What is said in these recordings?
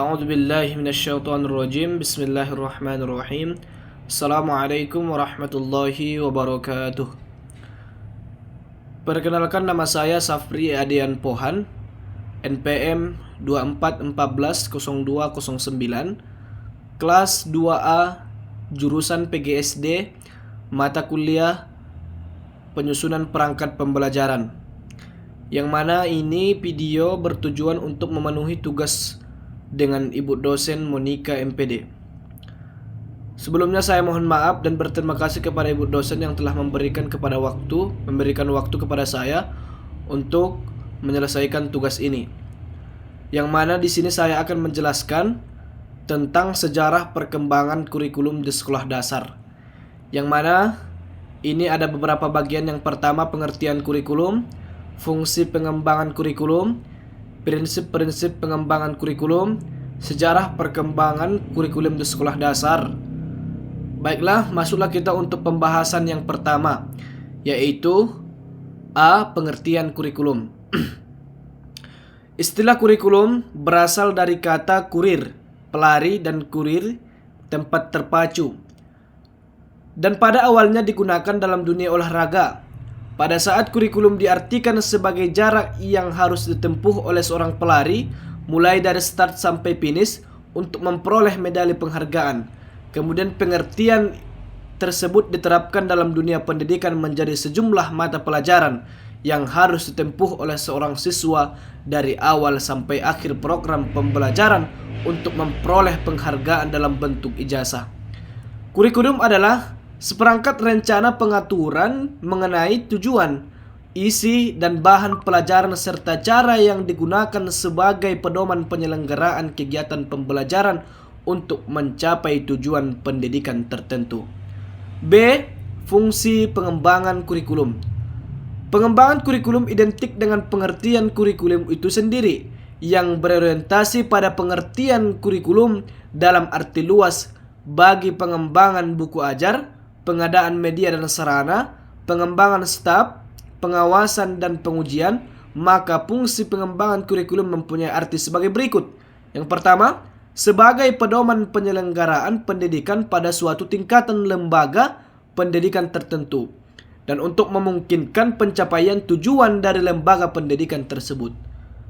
A'udzu billahi minasyaitonir rajim. Bismillahirrahmanirrahim. Assalamualaikum warahmatullahi wabarakatuh. Perkenalkan, nama saya Safri Adian Pohan, NPM 24140209, kelas 2A, jurusan PGSD, mata kuliah penyusunan perangkat pembelajaran. Yang mana ini video bertujuan untuk memenuhi tugas dengan Ibu dosen Monica MPD. Sebelumnya saya mohon maaf dan berterima kasih kepada Ibu dosen yang telah memberikan waktu kepada saya untuk menyelesaikan tugas ini. Yang mana di sini saya akan menjelaskan tentang sejarah perkembangan kurikulum di sekolah dasar. Yang mana ini ada beberapa bagian. Yang pertama, pengertian kurikulum, fungsi pengembangan kurikulum, prinsip-prinsip pengembangan kurikulum, sejarah perkembangan kurikulum di sekolah dasar. Baiklah, masuklah kita untuk pembahasan yang pertama, yaitu A. Pengertian kurikulum. Istilah kurikulum berasal dari kata kurir, pelari, dan kurir, tempat terpacu. Dan pada awalnya digunakan dalam dunia olahraga. Pada saat kurikulum diartikan sebagai jarak yang harus ditempuh oleh seorang pelari mulai dari start sampai finish untuk memperoleh medali penghargaan. Kemudian pengertian tersebut diterapkan dalam dunia pendidikan menjadi sejumlah mata pelajaran yang harus ditempuh oleh seorang siswa dari awal sampai akhir program pembelajaran untuk memperoleh penghargaan dalam bentuk ijazah. Kurikulum adalah seperangkat rencana pengaturan mengenai tujuan, isi, dan bahan pelajaran serta cara yang digunakan sebagai pedoman penyelenggaraan kegiatan pembelajaran untuk mencapai tujuan pendidikan tertentu. B. Fungsi pengembangan kurikulum. Pengembangan kurikulum identik dengan pengertian kurikulum itu sendiri yang berorientasi pada pengertian kurikulum dalam arti luas bagi pengembangan buku ajar, pengadaan media dan sarana, pengembangan staf, pengawasan, dan pengujian. Maka fungsi pengembangan kurikulum mempunyai arti sebagai berikut. Yang pertama, sebagai pedoman penyelenggaraan pendidikan pada suatu tingkatan lembaga pendidikan tertentu dan untuk memungkinkan pencapaian tujuan dari lembaga pendidikan tersebut.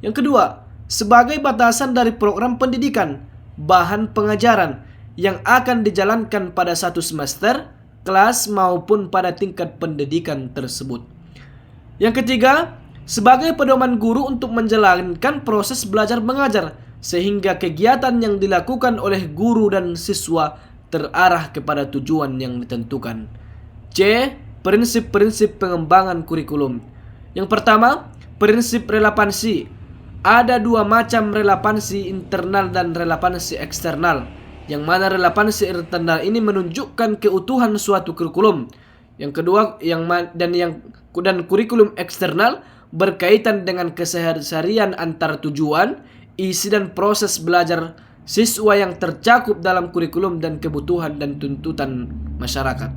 Yang kedua, sebagai batasan dari program pendidikan, bahan pengajaran yang akan dijalankan pada satu semester, kelas, maupun pada tingkat pendidikan tersebut. Yang ketiga, sebagai pedoman guru untuk menjalankan proses belajar mengajar sehingga kegiatan yang dilakukan oleh guru dan siswa terarah kepada tujuan yang ditentukan. C. Prinsip-prinsip pengembangan kurikulum. Yang pertama, prinsip relevansi. Ada dua macam relevansi, internal dan relevansi eksternal. Yang mana relevansi internal ini menunjukkan keutuhan suatu kurikulum. Yang kedua, dan kurikulum eksternal berkaitan dengan keseharian antara tujuan, isi, dan proses belajar siswa yang tercakup dalam kurikulum dan kebutuhan dan tuntunan masyarakat.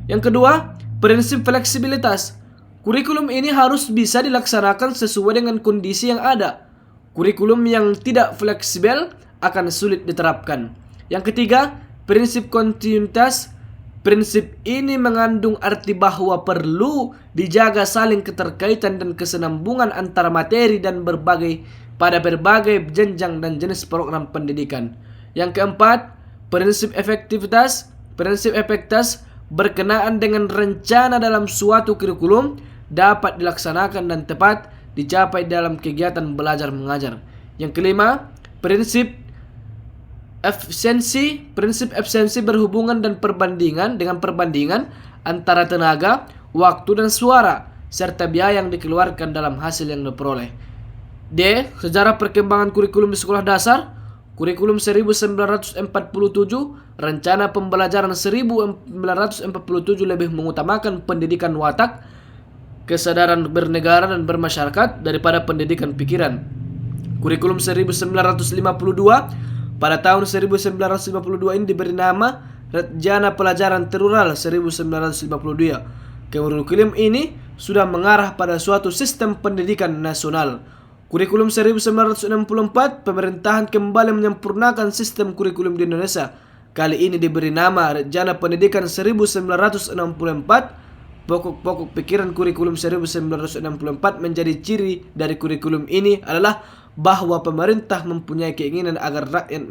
Yang kedua, prinsip fleksibilitas. Kurikulum ini harus bisa dilaksanakan sesuai dengan kondisi yang ada. Kurikulum yang tidak fleksibel akan sulit diterapkan. Yang ketiga, prinsip kontinuitas. Prinsip ini mengandung arti bahwa perlu dijaga saling keterkaitan dan kesinambungan antara materi dan pada berbagai jenjang dan jenis program pendidikan. Yang keempat, prinsip efektivitas. Prinsip efektivitas berkenaan dengan rencana dalam suatu kurikulum dapat dilaksanakan dan tepat dicapai dalam kegiatan belajar mengajar. Yang kelima, prinsip efisiensi. Prinsip efisiensi berhubungan dengan perbandingan antara tenaga, waktu, dan suara serta biaya yang dikeluarkan dalam hasil yang diperoleh. D. Sejarah perkembangan kurikulum di sekolah dasar. Kurikulum 1947, rencana pembelajaran 1947 lebih mengutamakan pendidikan watak, kesadaran bernegara dan bermasyarakat daripada pendidikan pikiran. Kurikulum 1952 pada tahun 1952 ini diberi nama Rencana Pelajaran Terural 1952. Kurikulum ini sudah mengarah pada suatu sistem pendidikan nasional. Kurikulum 1964, pemerintahan kembali menyempurnakan sistem kurikulum di Indonesia. Kali ini diberi nama Rencana Pendidikan 1964. Pokok-pokok pikiran kurikulum 1964 menjadi ciri dari kurikulum ini adalah bahwa pemerintah mempunyai keinginan agar rakyat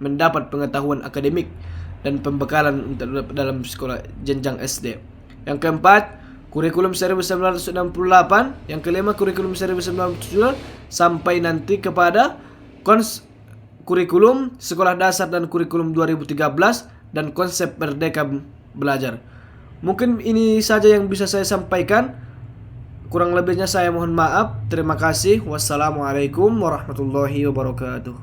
mendapat pengetahuan akademik dan pembekalan dalam sekolah jenjang SD. Yang keempat, kurikulum 1968. Yang kelima, kurikulum 1970 sampai nanti kepada kurikulum sekolah dasar dan kurikulum 2013 dan konsep merdeka belajar. Mungkin ini saja yang bisa saya sampaikan. Kurang lebihnya saya mohon maaf. Terima kasih. Wassalamualaikum warahmatullahi wabarakatuh.